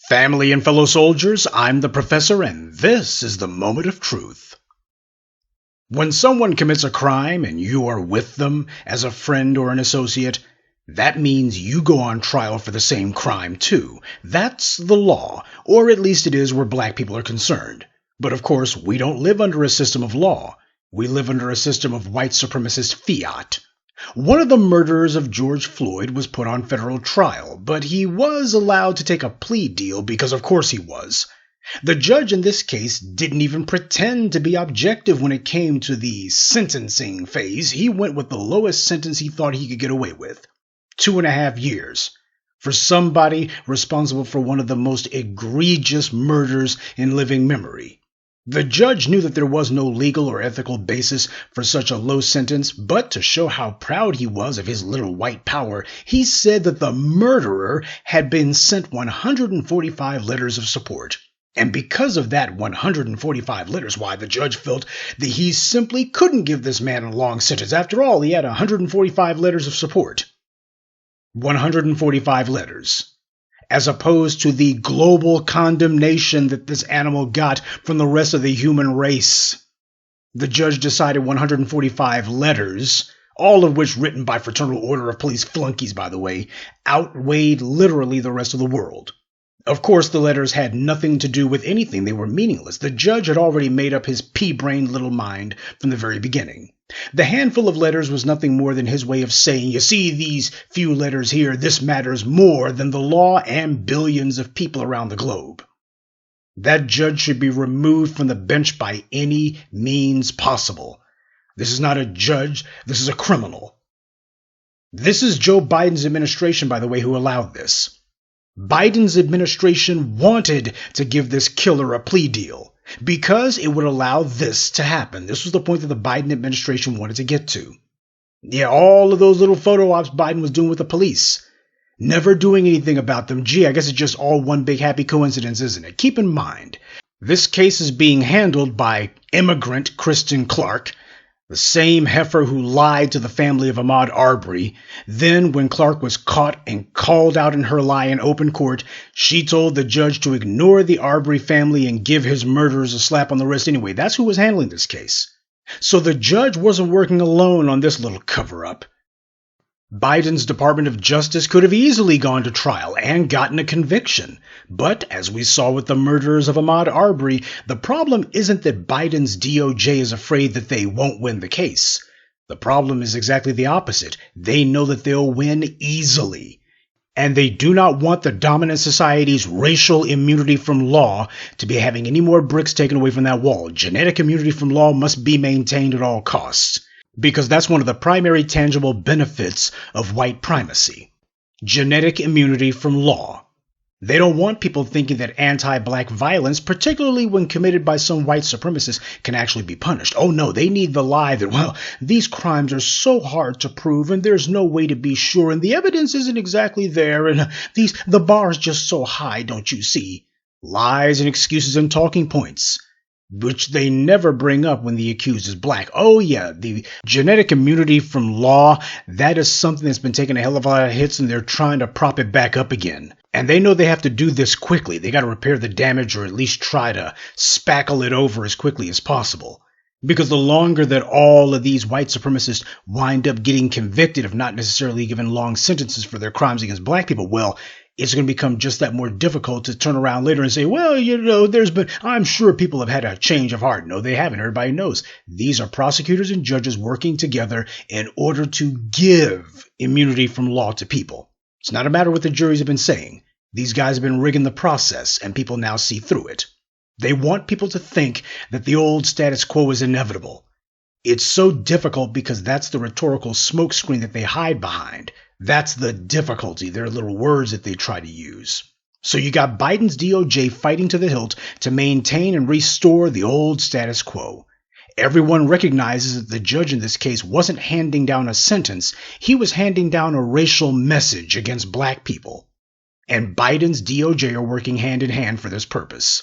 Family and fellow soldiers, I'm the professor, and this is the moment of truth. When someone commits a crime and you are with them as a friend or an associate, that means you go on trial for the same crime too. That's the law, or at least it is where black people are concerned. But of course, we don't live under a system of law. We live under a system of white supremacist fiat. One of the murderers of George Floyd was put on federal trial, but he was allowed to take a plea deal because of course he was. The judge in this case didn't even pretend to be objective when it came to the sentencing phase. He went with the lowest sentence he thought he could get away with. 2.5 years. For somebody responsible for one of the most egregious murders in living memory. The judge knew that there was no legal or ethical basis for such a low sentence, but to show how proud he was of his little white power, he said that the murderer had been sent 145 letters of support. And because of that 145 letters, why, the judge felt that he simply couldn't give this man a long sentence. After all, he had 145 letters of support. 145 letters. As opposed to the global condemnation that this animal got from the rest of the human race. The judge decided 145 letters, all of which written by Fraternal Order of Police flunkies, by the way, outweighed literally the rest of the world. Of course, the letters had nothing to do with anything. They were meaningless. The judge had already made up his pea-brained little mind from the very beginning. The handful of letters was nothing more than his way of saying, you see these few letters here, this matters more than the law and billions of people around the globe. That judge should be removed from the bench by any means possible. This is not a judge, this is a criminal. This is Joe Biden's administration, by the way, who allowed this. Biden's administration wanted to give this killer a plea deal because it would allow this to happen. This was the point that the Biden administration wanted to get to. Yeah, all of those little photo ops Biden was doing with the police, never doing anything about them. Gee, I guess it's just all one big happy coincidence, isn't it? Keep in mind, this case is being handled by immigrant Kristen Clark, the same heifer who lied to the family of Ahmaud Arbery. Then, when Clark was caught and called out in her lie in open court, she told the judge to ignore the Arbery family and give his murderers a slap on the wrist anyway. That's who was handling this case. So the judge wasn't working alone on this little cover-up. Biden's Department of Justice could have easily gone to trial and gotten a conviction. But, as we saw with the murderers of Ahmaud Arbery, the problem isn't that Biden's DOJ is afraid that they won't win the case. The problem is exactly the opposite. They know that they'll win easily. And they do not want the dominant society's racial immunity from law to be having any more bricks taken away from that wall. Genetic immunity from law must be maintained at all costs. Because that's one of the primary tangible benefits of white primacy. Genetic immunity from law. They don't want people thinking that anti-black violence, particularly when committed by some white supremacists, can actually be punished. Oh no, they need the lie that, well, these crimes are so hard to prove and there's no way to be sure and the evidence isn't exactly there and the bar is just so high, don't you see? Lies and excuses and talking points, which they never bring up when the accused is black. Oh yeah, the genetic immunity from law, that is something that's been taking a hell of a lot of hits and they're trying to prop it back up again. And they know they have to do this quickly. They got to repair the damage or at least try to spackle it over as quickly as possible. Because the longer that all of these white supremacists wind up getting convicted of not necessarily given long sentences for their crimes against black people, well, it's going to become just that more difficult to turn around later and say, well, I'm sure people have had a change of heart. No, they haven't. Everybody knows. These are prosecutors and judges working together in order to give immunity from law to people. It's not a matter what the juries have been saying. These guys have been rigging the process and people now see through it. They want people to think that the old status quo is inevitable. It's so difficult because that's the rhetorical smokescreen that they hide behind. That's the difficulty, their little words that they try to use. So you got Biden's DOJ fighting to the hilt to maintain and restore the old status quo. Everyone recognizes that the judge in this case wasn't handing down a sentence. He was handing down a racial message against black people. And Biden's DOJ are working hand in hand for this purpose.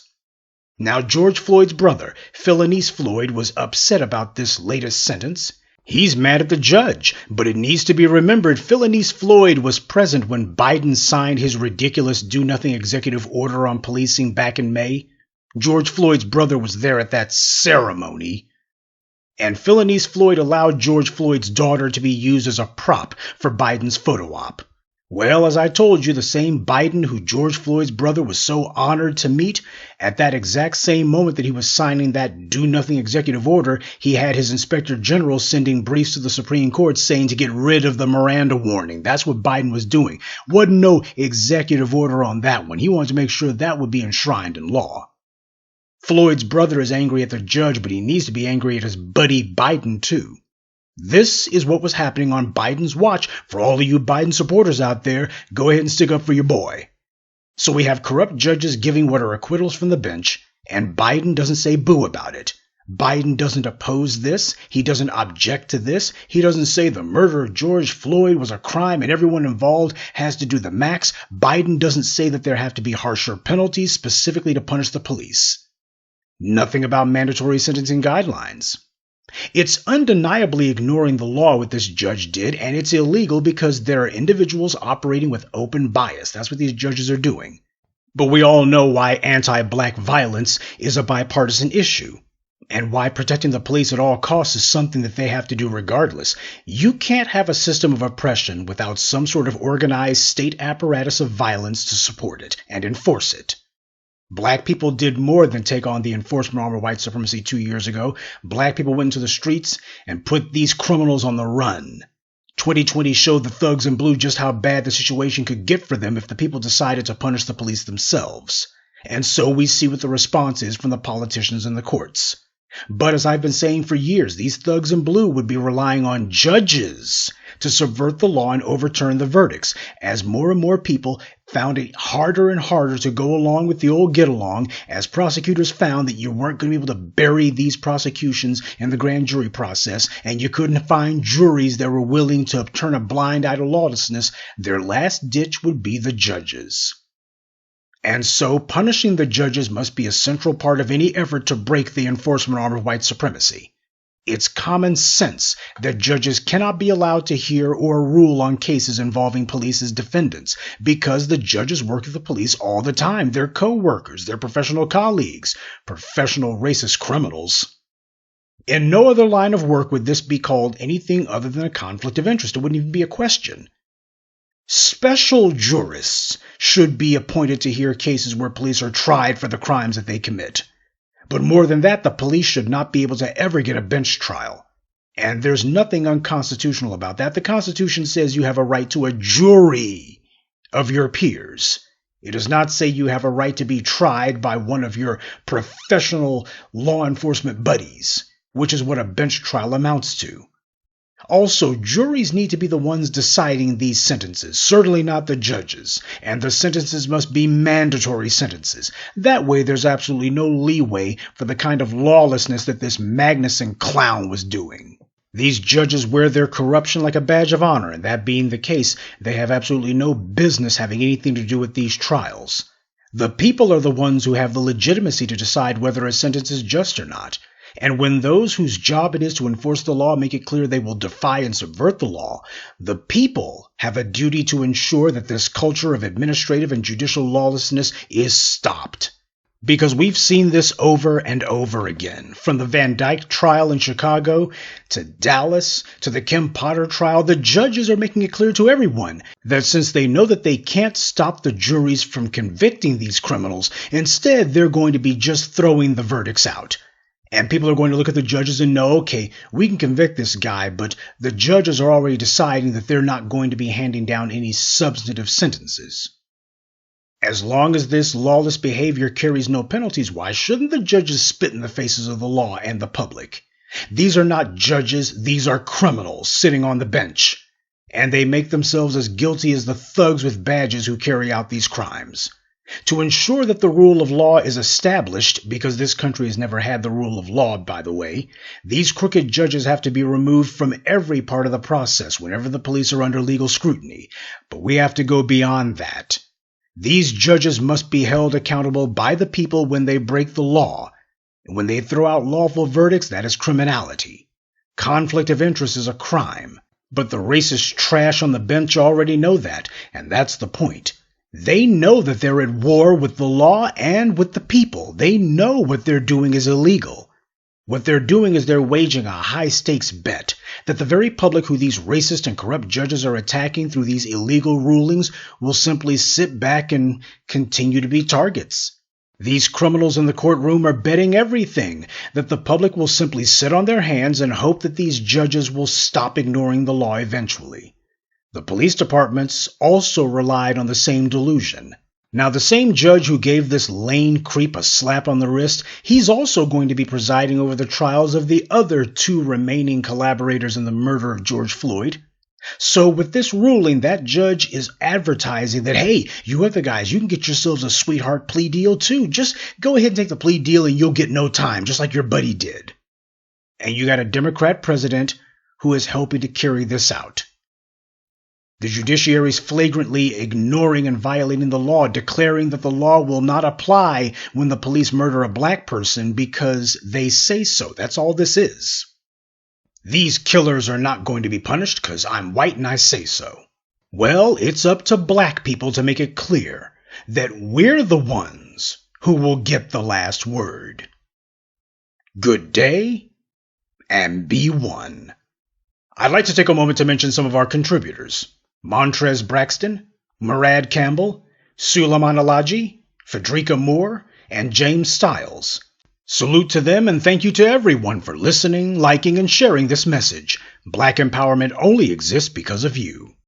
Now, George Floyd's brother, Philanese Floyd, was upset about this latest sentence. He's mad at the judge, but it needs to be remembered Philanese Floyd was present when Biden signed his ridiculous do-nothing executive order on policing back in May. George Floyd's brother was there at that ceremony. And Philanese Floyd allowed George Floyd's daughter to be used as a prop for Biden's photo op. Well, as I told you, the same Biden who George Floyd's brother was so honored to meet, at that exact same moment that he was signing that do-nothing executive order, he had his inspector general sending briefs to the Supreme Court saying to get rid of the Miranda warning. That's what Biden was doing. Wasn't no executive order on that one. He wanted to make sure that would be enshrined in law. Floyd's brother is angry at the judge, but he needs to be angry at his buddy Biden, too. This is what was happening on Biden's watch. For all of you Biden supporters out there, go ahead and stick up for your boy. So we have corrupt judges giving what are acquittals from the bench, and Biden doesn't say boo about it. Biden doesn't oppose this. He doesn't object to this. He doesn't say the murder of George Floyd was a crime and everyone involved has to do the max. Biden doesn't say that there have to be harsher penalties specifically to punish the police. Nothing about mandatory sentencing guidelines. It's undeniably ignoring the law what this judge did, and it's illegal because there are individuals operating with open bias. That's what these judges are doing. But we all know why anti-black violence is a bipartisan issue, and why protecting the police at all costs is something that they have to do regardless. You can't have a system of oppression without some sort of organized state apparatus of violence to support it and enforce it. Black people did more than take on the enforcement arm of white supremacy 2 years ago. Black people went into the streets and put these criminals on the run. 2020 showed the thugs in blue just how bad the situation could get for them if the people decided to punish the police themselves. And so we see what the response is from the politicians and the courts. But as I've been saying for years, these thugs in blue would be relying on judges to subvert the law and overturn the verdicts, as more and more people found it harder and harder to go along with the old get-along, as prosecutors found that you weren't going to be able to bury these prosecutions in the grand jury process, and you couldn't find juries that were willing to turn a blind eye to lawlessness. Their last ditch would be the judges. And so punishing the judges must be a central part of any effort to break the enforcement arm of white supremacy. It's common sense that judges cannot be allowed to hear or rule on cases involving police as defendants, because the judges work with the police all the time. They're co-workers, they're professional colleagues, professional racist criminals. In no other line of work would this be called anything other than a conflict of interest. It wouldn't even be a question. Special jurists should be appointed to hear cases where police are tried for the crimes that they commit. But more than that, the police should not be able to ever get a bench trial. And there's nothing unconstitutional about that. The Constitution says you have a right to a jury of your peers. It does not say you have a right to be tried by one of your professional law enforcement buddies, which is what a bench trial amounts to. Also, juries need to be the ones deciding these sentences, certainly not the judges, and the sentences must be mandatory sentences. That way there's absolutely no leeway for the kind of lawlessness that this Magnuson clown was doing. These judges wear their corruption like a badge of honor, and that being the case, they have absolutely no business having anything to do with these trials. The people are the ones who have the legitimacy to decide whether a sentence is just or not. And when those whose job it is to enforce the law make it clear they will defy and subvert the law, the people have a duty to ensure that this culture of administrative and judicial lawlessness is stopped. Because we've seen this over and over again. From the Van Dyke trial in Chicago to Dallas to the Kim Potter trial, the judges are making it clear to everyone that since they know that they can't stop the juries from convicting these criminals, instead they're going to be just throwing the verdicts out. And people are going to look at the judges and know, okay, we can convict this guy, but the judges are already deciding that they're not going to be handing down any substantive sentences. As long as this lawless behavior carries no penalties, why shouldn't the judges spit in the faces of the law and the public? These are not judges, these are criminals sitting on the bench. And they make themselves as guilty as the thugs with badges who carry out these crimes. To ensure that the rule of law is established, because this country has never had the rule of law, by the way, these crooked judges have to be removed from every part of the process whenever the police are under legal scrutiny. But we have to go beyond that. These judges must be held accountable by the people when they break the law. And when they throw out lawful verdicts, that is criminality. Conflict of interest is a crime. But the racist trash on the bench already know that, and that's the point. They know that they're at war with the law and with the people. They know what they're doing is illegal. What they're doing is they're waging a high-stakes bet that the very public who these racist and corrupt judges are attacking through these illegal rulings will simply sit back and continue to be targets. These criminals in the courtroom are betting everything that the public will simply sit on their hands and hope that these judges will stop ignoring the law eventually. The police departments also relied on the same delusion. Now, the same judge who gave this lane creep a slap on the wrist, he's also going to be presiding over the trials of the other 2 remaining collaborators in the murder of George Floyd. So with this ruling, that judge is advertising that, hey, you other guys, you can get yourselves a sweetheart plea deal too. Just go ahead and take the plea deal and you'll get no time, just like your buddy did. And you got a Democrat president who is helping to carry this out. The judiciary is flagrantly ignoring and violating the law, declaring that the law will not apply when the police murder a black person because they say so. That's all this is. These killers are not going to be punished because I'm white and I say so. Well, it's up to black people to make it clear that we're the ones who will get the last word. Good day, and be one. I'd like to take a moment to mention some of our contributors. Montrez Braxton, Murad Campbell, Suleiman Alaji, Frederica Moore, and James Stiles. Salute to them and thank you to everyone for listening, liking, and sharing this message. Black empowerment only exists because of you.